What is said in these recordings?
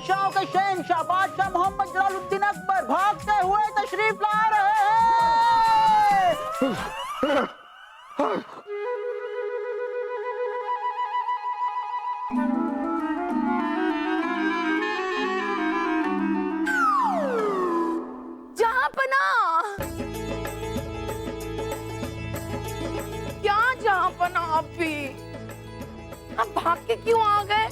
शहंशाहों के शहंशाह बादशाह मोहम्मद जलालुद्दीन अकबर भागते हुए तशरीफ ला रहे हैं। जहांपना, क्या जहांपना आप भी? आप भाग के क्यों आ गए?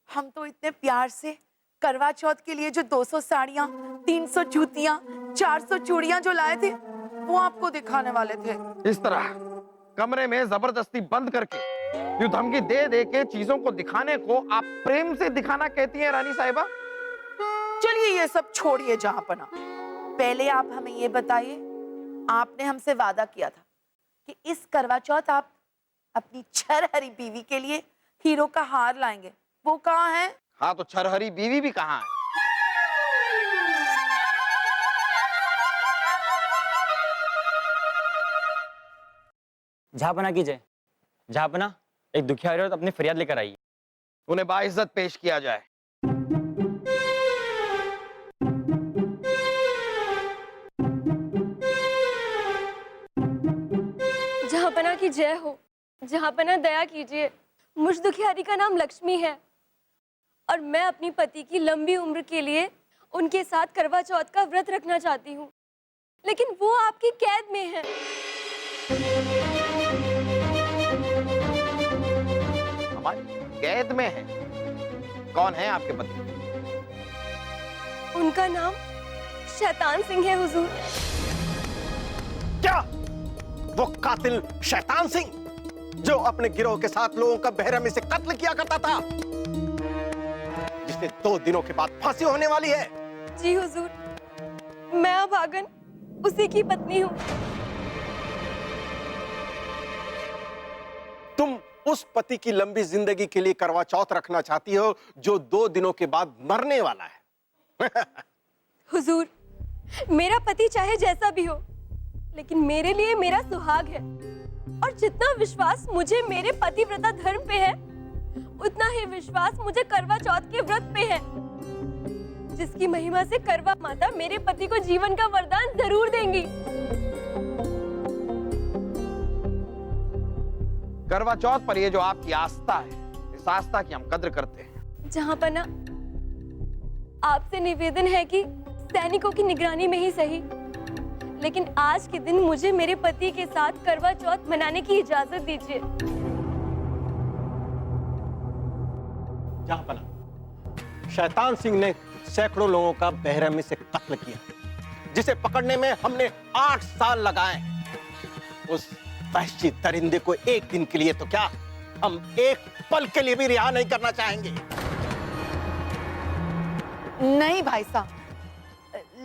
हम तो इतने प्यार से करवा चौथ के लिए जो 200 साड़ियां, 300 जूतियां, 400 चूड़ियां जो लाए थे, वो आपको दिखाने वाले थे। इस तरह कमरे में जबरदस्ती बंद करके यूं धमकी दे दे के चीजों को दिखाने को आप प्रेम से दिखाना कहती हैं रानी साहिबा? चलिए ये सब छोड़िए जहांपना, पहले आप हमें ये बताइए, आपने हमसे वादा किया था कि इस करवा चौथ आप अपनी छरहरी बीवी के लिए हीरो का हार लाएंगे, वो कहाँ है? हाँ, तो छरहरी बीवी भी कहाँ है? जहांपना कीजिए। जहांपना, एक दुखिया औरत अपनी फरियाद लेकर आई। उन्हें बाइज्जत पेश किया जाए। जहांपना की जय हो। जहांपना दया कीजिए, मुझ दुखियारी का नाम लक्ष्मी है और मैं अपनी पति की लंबी उम्र के लिए उनके साथ करवा चौथ का व्रत रखना चाहती हूँ, लेकिन वो आपकी कैद में है। हमारी कैद में है? कौन है आपके पति? उनका नाम शैतान सिंह है हुजूर। क्या वो कातिल शैतान सिंह जो अपने गिरोह के साथ लोगों का बेरहमी से कत्ल किया करता था, जिसे 2 दिनों के बाद फांसी होने वाली है? जी हुजूर, मैं अभागन उसी की पत्नी हूँ। तुम उस पति की लंबी जिंदगी के लिए करवा चौथ रखना चाहती हो जो 2 दिनों के बाद मरने वाला है। हुजूर, मेरा पति चाहे जैसा भी हो, लेकिन मेरे लिए मेरा सुहाग है और जितना विश्वास मुझे मेरे पतिव्रता धर्म पे है, उतना ही विश्वास मुझे करवा चौथ के व्रत पे है, जिसकी महिमा से करवा माता मेरे पति को जीवन का वरदान जरूर देंगी। करवा चौथ पर ये जो आपकी आस्था है, इस आस्था की हम कद्र करते हैं। जहांपना, आपसे निवेदन है कि सैनिकों की निगरानी में ही सही, लेकिन आज के दिन मुझे मेरे पति के साथ करवा चौथ मनाने की इजाजत दीजिए। जहांपना, शैतान सिंह ने सैकड़ों लोगों का बेरहमी से कत्ल किया, जिसे पकड़ने में हमने 8 साल लगाए। उस वहशी दरिंदे को एक दिन के लिए तो क्या, हम एक पल के लिए भी रिहा नहीं करना चाहेंगे। नहीं भाई साहब,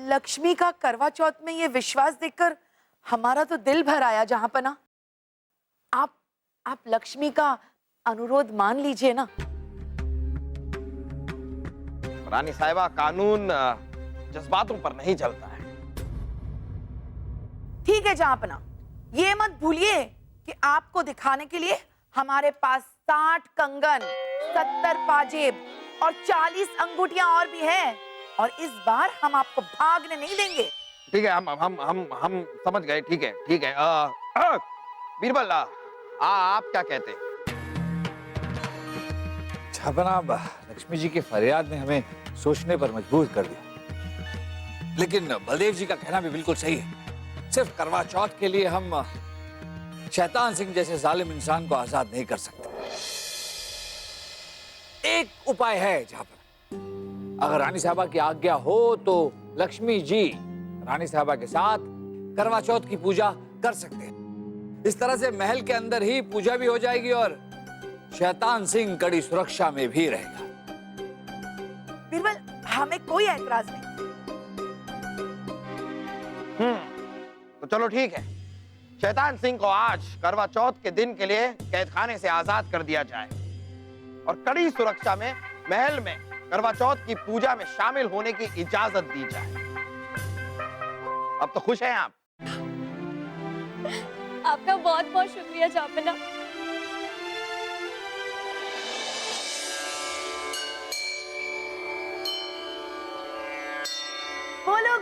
लक्ष्मी का करवा चौथ में ये विश्वास देखकर हमारा तो दिल भर आया। जहांपना, आप लक्ष्मी का अनुरोध मान लीजिए ना। रानी साहिबा, कानून जज्बातों पर नहीं चलता है। ठीक है जहांपना, ये मत भूलिए कि आपको दिखाने के लिए हमारे पास 60 कंगन, 70 पाजेब और 40 अंगूठियां और भी हैं, और इस बार हम आपको भागने नहीं देंगे। ठीक है, हम समझ गए। ठीक है, ठीक है। बीरबल, आप क्या कहते हैं? जनाब, लक्ष्मी जी की फरियाद ने हमें सोचने पर मजबूर कर दिया, लेकिन बलदेव जी का कहना भी बिल्कुल सही है। सिर्फ करवा चौथ के लिए हम शैतान सिंह जैसे जालिम इंसान को आजाद नहीं कर सकते। एक उपाय है जहां पर, अगर रानी साहबा की आज्ञा हो तो लक्ष्मी जी रानी साहबा के साथ करवा चौथ की पूजा कर सकते हैं। इस तरह से महल के अंदर ही पूजा भी हो जाएगी और शैतान सिंह कड़ी सुरक्षा में भी रहेगा। बीरबल, हमें कोई ऐतराज नहीं। तो चलो ठीक है, शैतान सिंह को आज करवा चौथ के दिन के लिए कैद खाने से आजाद कर दिया जाए और कड़ी सुरक्षा में महल में करवा चौथ की पूजा में शामिल होने की इजाजत दी जाए। अब तो खुश हैं आप? आपका बहुत बहुत शुक्रिया जहांपना।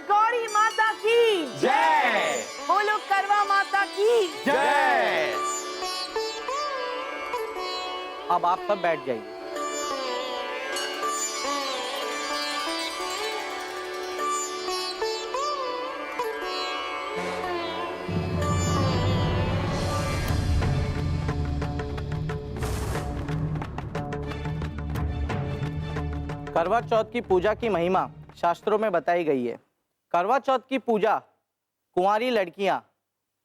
गौरी माता की जय। बोलो करवा माता की जय। अब आप सब बैठ जाइए। करवा चौथ की पूजा की महिमा शास्त्रों में बताई गई है। करवा चौथ की पूजा कुंवारी लड़कियां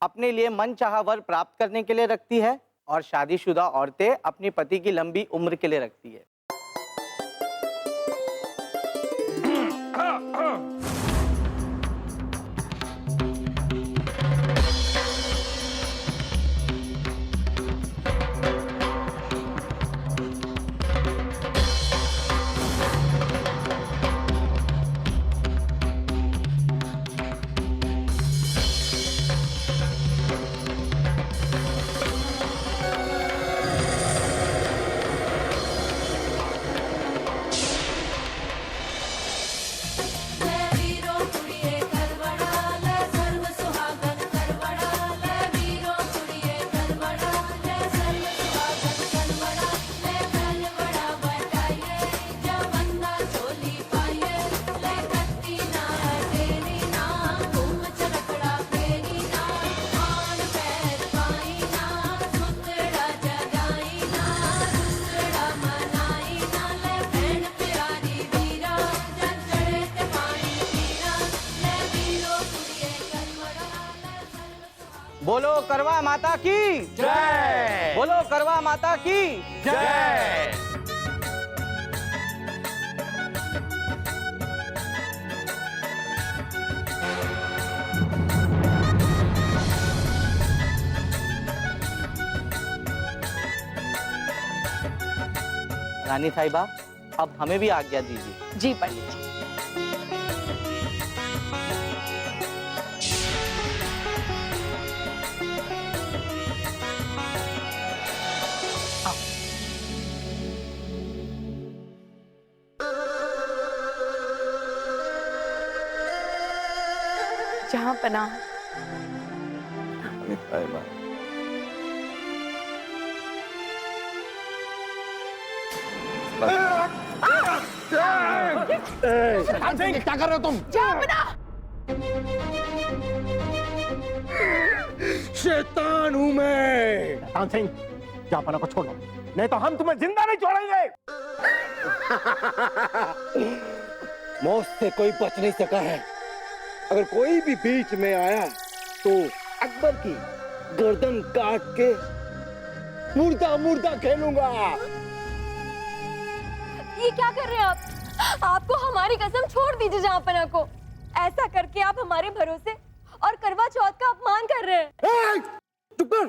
अपने लिए मनचाहा वर प्राप्त करने के लिए रखती है और शादीशुदा औरतें अपनी पति की लंबी उम्र के लिए रखती है। बोलो करवा माता की जय। बोलो करवा माता की जय। रानी साहिबा, अब हमें भी आज्ञा दीजिए। जी पंडित जी। जहां पनाह क्या कर रहे हो तुम? शैतान हूं मैं। शैतान सिंह, जापाना को छोड़ो, नहीं तो हम तुम्हें जिंदा नहीं छोड़ेंगे। मौत से कोई बच नहीं सका है। अगर कोई भी बीच में आया तो अकबर की गर्दन काट के मुर्दा मुर्दा खेलूंगा। ये क्या कर रहे हैं आप? आपको हमारी कसम छोड़ दीजिए जहाँपना को। ऐसा करके आप हमारे भरोसे और करवा चौथ का अपमान कर रहे हैं। चुप कर।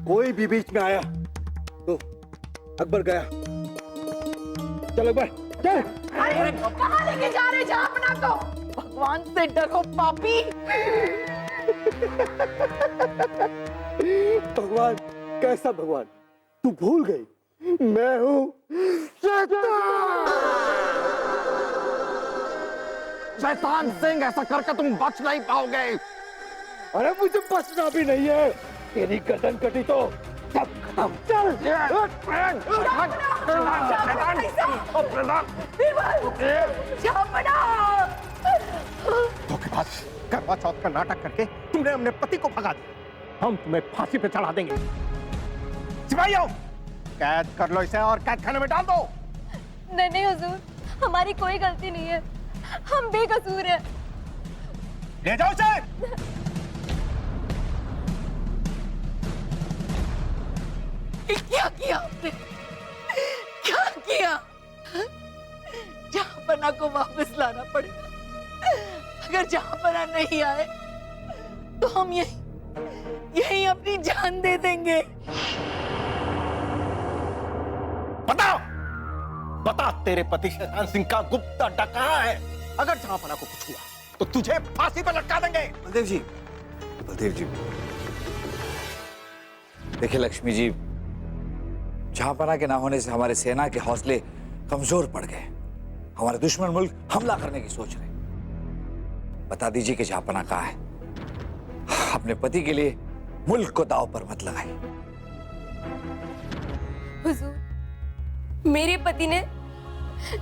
कोई भी बीच में आया तो अकबर गया। चल अकबर चल। अरे कहाँ लेके जा रहे जहाँपना को? भगवान से डरो पापी। भगवान? कैसा भगवान? तू भूल गई मैं हूँ शैतान सिंह, ऐसा करके तुम बच नहीं पाओगे। अरे मुझे बचना भी नहीं है। तेरी गर्दन कटी तो सब खत्म। चल धोखेबाज, करवा चौथ का नाटक करके तुमने अपने पति को भगा दिया। हम तुम्हें फांसी पे चढ़ा देंगे। सिपाहियों, कैद कर लो इसे और कैद खाने में डाल दो। नहीं हुजूर, हमारी कोई गलती नहीं है, हम बेकसूर हैं। ले जाओ इसे। क्या किया आपने? क्या किया? जहाँपना को वापस लाना पड़ेगा। अगर जहाँपना नहीं आए तो हम यही अपनी जान दे देंगे। बता, बता तेरे पति शैतान सिंह का गुप्त अड्डा कहाँ है? अगर जहाँपना को कुछ हुआ तो तुझे फांसी पर लटका देंगे। बलदेव जी, देखिए लक्ष्मी जी, जहाँपना के ना होने से हमारे सेना के हौसले कमजोर पड़ गए। हमारे दुश्मन मुल्क हमला करने की सोच रहे। बता दीजिए कि जहापना कहाँ है। अपने पति के लिए मुल्क को दांव पर मत लगाइए। हुजूर, मेरे पति ने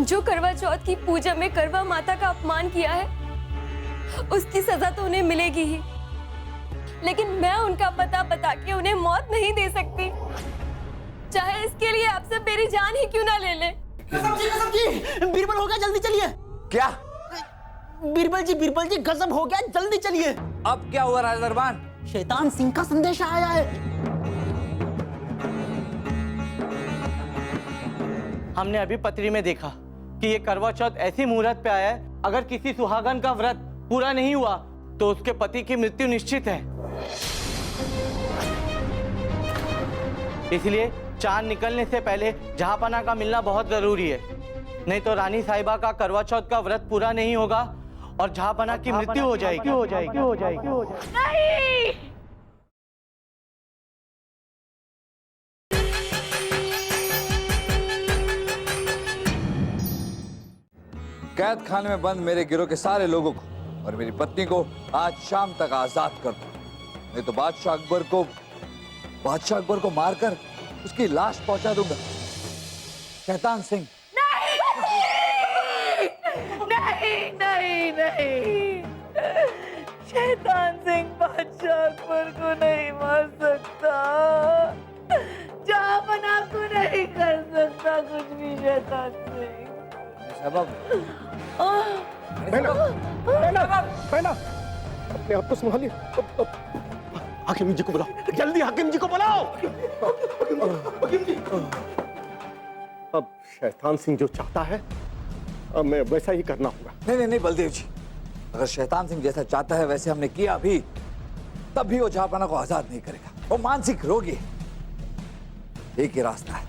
जो करवा चौथ की पूजा में करवा माता का अपमान किया है, उसकी सजा तो उन्हें मिलेगी ही, लेकिन मैं उनका पता बता के उन्हें मौत नहीं दे सकती, चाहे इसके लिए आपसे मेरी जान ही क्यों ना ले ले। कसम जी, बीरबल हो गया, जल्दी चलिए। क्या? बीरबल जी गजब हो गया, जल्दी चलिए। अब क्या हुआ राजा दरबान? शैतान सिंह का संदेश आया है। हमने अभी पत्री में देखा कि ये करवा चौथ ऐसी मुहूर्त पे आया है, अगर किसी सुहागन का व्रत पूरा नहीं हुआ तो उसके पति की मृत्यु निश्चित है। इसलिए चांद निकलने से पहले जहांपना का मिलना बहुत जरूरी है, नहीं तो रानी साहिबा का करवा चौथ का व्रत पूरा नहीं होगा और जहांपना की मृत्यु हो जाएगी। नहीं। कैद खाने में बंद मेरे गिरोह के सारे लोगों को और मेरी पत्नी को आज शाम तक आजाद कर दो, नहीं तो बादशाह अकबर को मारकर उसकी लाश पहुंचा दूंगा। शैतान सिंह। नहीं। शैतान सिंह बादशाह अकबर को नहीं मार सकता, जहांपना को नहीं कर सकता कुछ भी। शैतान सिंह बहना, अपने आप को संभालिए। हाकिम जी को बुलाओ, जल्दी हाकिम जी को बुलाओ। अब शैतान सिंह जो चाहता है, अब मैं वैसा ही करना होगा। नहीं बलदेव जी, अगर शैतान सिंह जैसा चाहता है वैसे हमने किया भी, तब भी वो जहांपना को आजाद नहीं करेगा। वो मानसिक रोगी है। एक ही रास्ता है,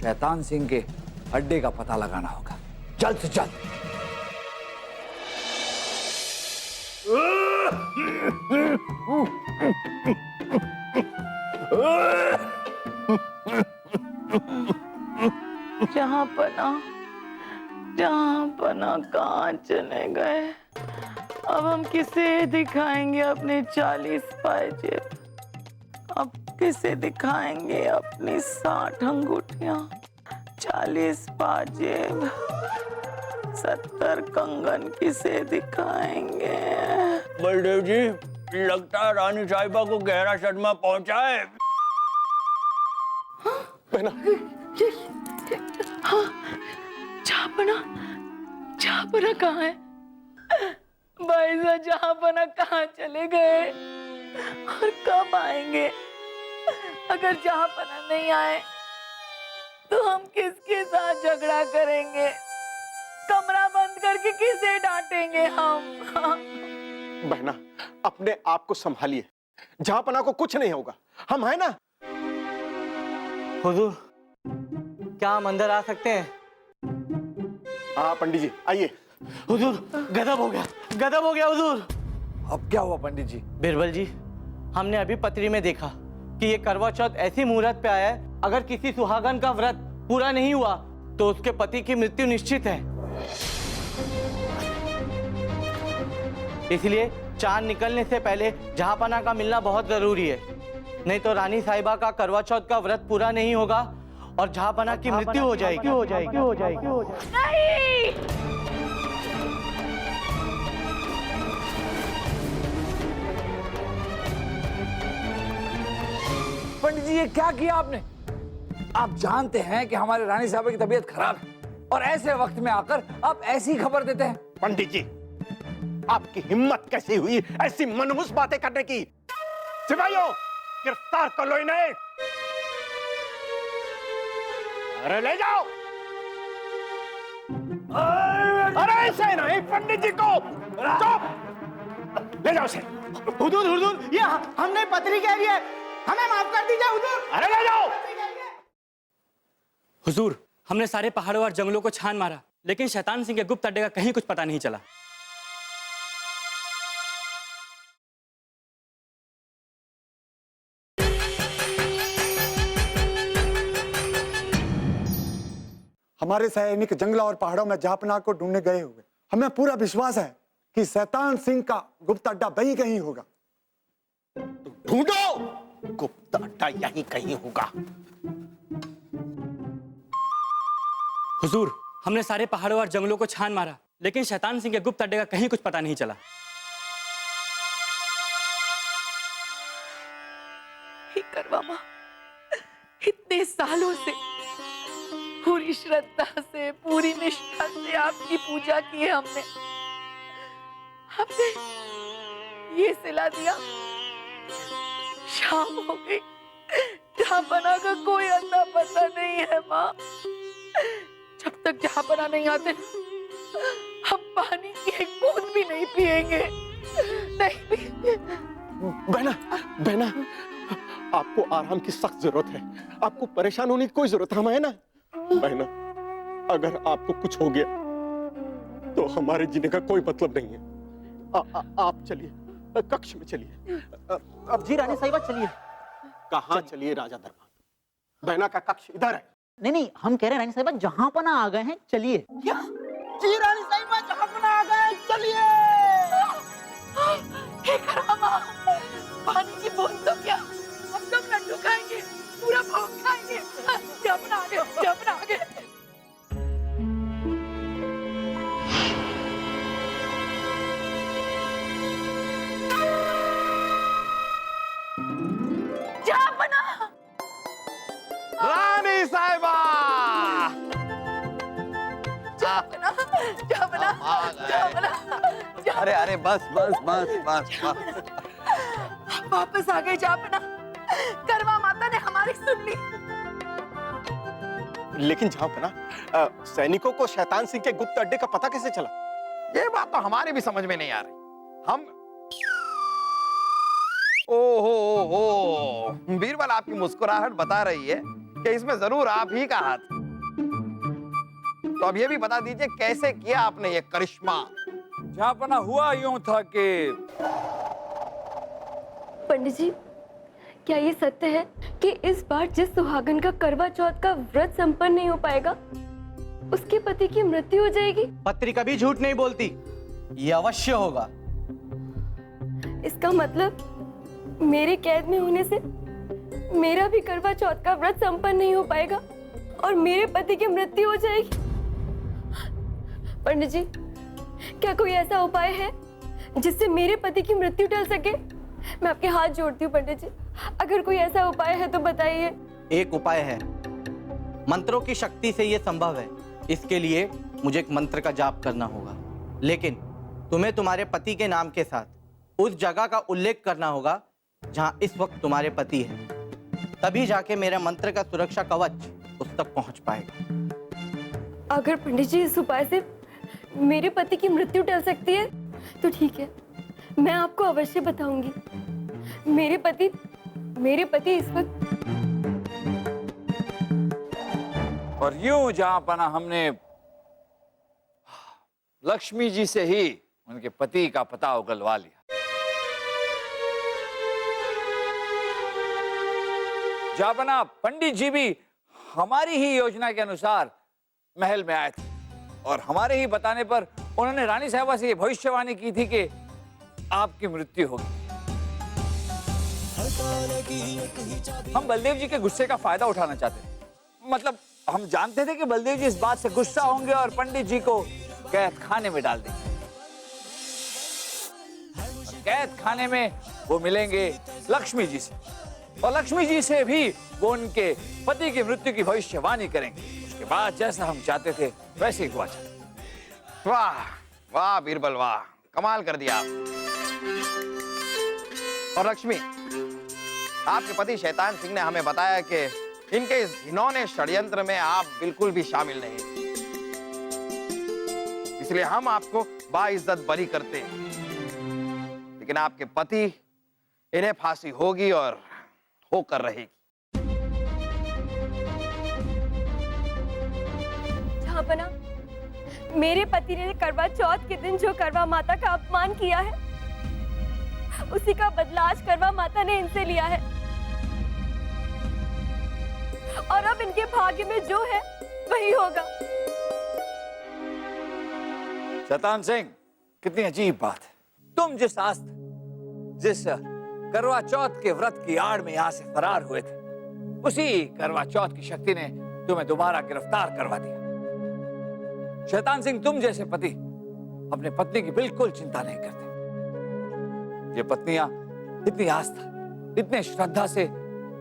शैतान सिंह के अड्डे का पता लगाना होगा, जल्द से जल्द। जहांपना कहाँ चले गए? अब हम किसे दिखाएंगे अपने 40 पायजेब? अब किसे दिखाएंगे अपनी 60 अंगूठियां? 40 पाजेब, 70 कंगन किसे दिखाएंगे? बलदेव जी, लगता है रानी साहिबा को गहरा सदमा पहुंचा है। जहांपना कहाँ है? भाई साहब, जहांपना कहाँ चले गए और कब आएंगे? अगर जहांपना नहीं आए तो हम किसके साथ झगड़ा करेंगे? कमरा बंद करके किसे डांटेंगे हम? बहना, अपने आप को संभालिए, जहांपना को कुछ नहीं होगा, हम है ना। हुजूर, क्या हम अंदर आ सकते हैं? हाँ पंडित जी, आइए। हुजूर, गजब हो गया हुजूर। अब क्या हुआ पंडित जी? बीरबल जी, हमने अभी पत्री में देखा कि ये करवा चौथ ऐसी मुहूर्त पे आया है, अगर किसी सुहागन का व्रत पूरा नहीं हुआ तो उसके पति की मृत्यु निश्चित है। इसलिए चांद निकलने से पहले जहांपना का मिलना बहुत जरूरी है, नहीं तो रानी साहिबा का करवा चौथ का व्रत पूरा नहीं होगा और जहांपना की मृत्यु हो जाएगी। नहीं। पंडित जी, ये क्या किया आपने? आप जानते हैं कि हमारे रानी साहब की तबीयत खराब है और ऐसे वक्त में आकर आप ऐसी खबर देते हैं। पंडित जी, आपकी हिम्मत कैसी हुई ऐसी मनहूस बातें करने की? सिपाहियों, गिरफ्तार कर लो इन्हें। अरे ले जाओ। अरे ऐसे नहीं, पंडित जी को चुप, ले जाओ इसे। हुजूर, ये हमने पत्री कह दी है, हमें माफ कर दीजिए हुजूर। अरे ले जाओ। हुजूर, हमने सारे पहाड़ों और जंगलों को छान मारा, लेकिन शैतान सिंह के गुप्त अड्डे का कहीं कुछ पता नहीं चला। हमारे सैनिक जंगलों और पहाड़ों में जहांपना को ढूंढने गए हुए। हमें पूरा विश्वास है कि शैतान सिंह का गुप्त अड्डा वहीं कहीं होगा। तो ढूंढो, गुप्त अड्डा यहीं कहीं होगा। हुजूर, हमने सारे पहाड़ों और जंगलों को छान मारा, लेकिन शैतान सिंह के गुप्त अड्डे का कहीं कुछ पता नहीं चला। हे करवा माँ, इतने सालों से पूरी श्रद्धा से, पूरी निष्ठा से आपकी पूजा की है हमने। हमने ये सिला दिया, शाम हो गई, जहांपना का कोई अता पता नहीं है माँ। जब तक जहांपना नहीं आते हम पानी की एक बूंद भी नहीं पिएंगे, नहीं पिएंगे। बहना, बहना, आपको आराम की सख्त जरूरत है। आपको परेशान होने की कोई जरूरत हम है ना। बहना, अगर आपको कुछ हो गया तो हमारे जीने का कोई मतलब नहीं है। आप चलिए, कक्ष में चलिए। अब जी रानी साहिबा चलिए। कहाँ चलिए राजा दरबार? बहना का कक्ष इधर है। नहीं नहीं, हम कह रहे हैं रानी साहिबा जहां पना आ गए हैं चलिए। क्या जी रानी साहिबा जहां पना आ गए हैं चलिए। हे करवा, पानी की बूंद तो क्या, हम तो लड्डू खाएंगे, पूरा भोग खाएंगे। जपना आगे, जपना आगे। जपना, रानी साहिबा, जपना, जपना, जपना। अरे अरे बस बस बस बस बस। वापस आ गए जापना। करवा माता ने हमारी सुन ली। लेकिन जहां पना, सैनिकों को शैतान सिंह के गुप्त अड्डे का पता कैसे चला? ये बात तो हमारी भी समझ में नहीं आ रही। हम ओहो, बीरबल आपकी मुस्कुराहट बता रही है कि इसमें जरूर आप ही का हाथ। तो अब ये भी बता दीजिए कैसे किया आपने ये करिश्मा? जहांपना हुआ यूं था कि पंडित जी, क्या ये सत्य है कि इस बार जिस सुहागन का करवा चौथ का व्रत संपन्न नहीं हो पाएगा, उसके पति की मृत्यु हो जाएगी? पत्री कभी झूठ नहीं बोलती, ये अवश्य होगा। इसका मतलब मेरे कैद में होने से मेरा भी करवा चौथ का व्रत संपन्न नहीं हो पाएगा और मेरे पति की मृत्यु हो जाएगी। पंडित जी, क्या कोई ऐसा उपाय है जिससे मेरे पति की मृत्यु टल सके? मैं आपके हाथ जोड़ती हूँ पंडित जी, अगर कोई ऐसा उपाय है तो बताइए। एक उपाय है, मंत्रों की शक्ति से यह संभव है। इसके लिए मुझे एक मंत्र का जाप करना होगा, लेकिन तुम्हें तुम्हारे पति के नाम के साथ उस जगह का उल्लेख करना होगा जहां इस वक्त तुम्हारे पति हैं। तभी जाके मेरा मंत्र का सुरक्षा कवच उस तक पहुंच पाएगा। अगर पंडित जी इस उपाय से मेरे पति की मृत्यु टल सकती है तो ठीक है, मैं आपको अवश्य बताऊंगी। मेरे पति इस वक्त। और यूं जहांपना हमने लक्ष्मी जी से ही उनके पति का पता उगलवा लिया। जहांपना पंडित जी भी हमारी ही योजना के अनुसार महल में आए थे और हमारे ही बताने पर उन्होंने रानी साहिबा से ये भविष्यवाणी की थी कि आपकी मृत्यु होगी। हम बलदेव जी के गुस्से का फायदा उठाना चाहते थे। मतलब हम जानते थे कि बलदेव जी इस बात से गुस्सा होंगे और पंडित जी को कैद खाने में डाल देंगे। कैद खाने में वो मिलेंगे लक्ष्मी जी से और लक्ष्मी जी से भी वो उनके पति की मृत्यु की भविष्यवाणी करेंगे। उसके बाद जैसा हम चाहते थे वैसे ही हुआ। वाह वाह बीरबल, वाह, कमाल कर दिया आप। और लक्ष्मी, आपके पति शैतान सिंह ने हमें बताया कि इनके इस घिनौने षड्यंत्र में आप बिल्कुल भी शामिल नहीं, इसलिए हम आपको बाइज्जत बरी करते हैं। लेकिन आपके पति, इन्हें फांसी होगी और होकर रहेगी। जहांपना, मेरे पति ने करवा चौथ के दिन जो करवा माता का अपमान किया है, उसी का बदला आज करवा माता ने इनसे लिया है। और अब इनके भाग्य में जो है वही होगा। शैतान सिंह, कितनी अजीब बात है। तुम जिस करवा चौथ के व्रत की आड़ में यहां से फरार हुए थे, उसी करवा चौथ की शक्ति ने तुम्हें दोबारा गिरफ्तार करवा दिया। शैतान सिंह तुम जैसे पति अपने पत्नी की बिल्कुल चिंता नहीं करते। ये पत्नियां इतनी आस्था, इतने श्रद्धा से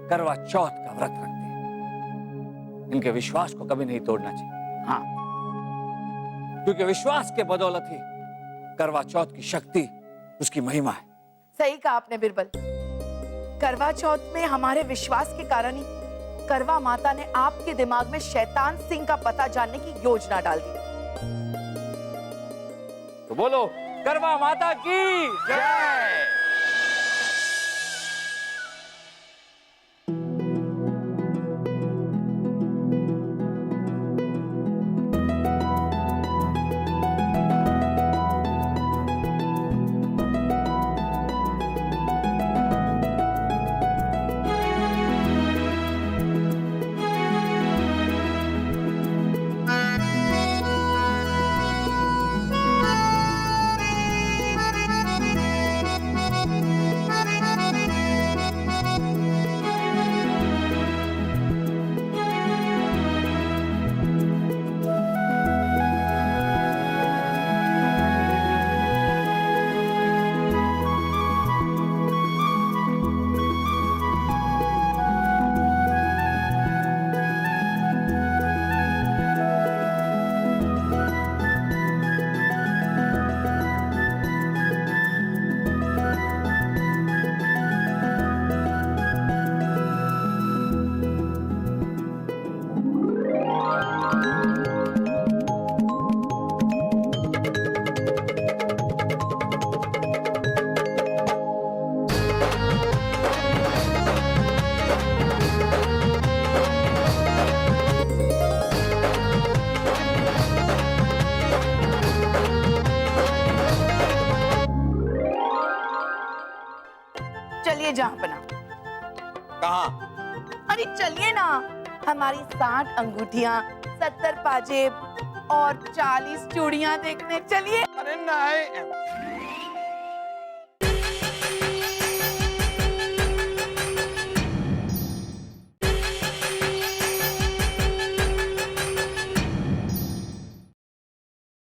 करवा चौथ का व्रत रखती हैं। इनके विश्वास को कभी नहीं तोड़ना चाहिए। हाँ, क्योंकि विश्वास के बदौलत ही करवा चौथ की शक्ति, उसकी महिमा है। सही कहा आपने बिरबल। करवा चौथ में हमारे विश्वास के कारण ही करवा माता ने आपके दिमाग में शैतान सिंह का पता जानने की योजना डाल दी। तो बोलो, करवा माता की जय। चलिए जहांपना। कहाँ? अरे चलिए ना, हमारी 60 अंगूठियां, 70 पाजेब और 40 चूड़ियां देखने चलिए। अरे नहीं,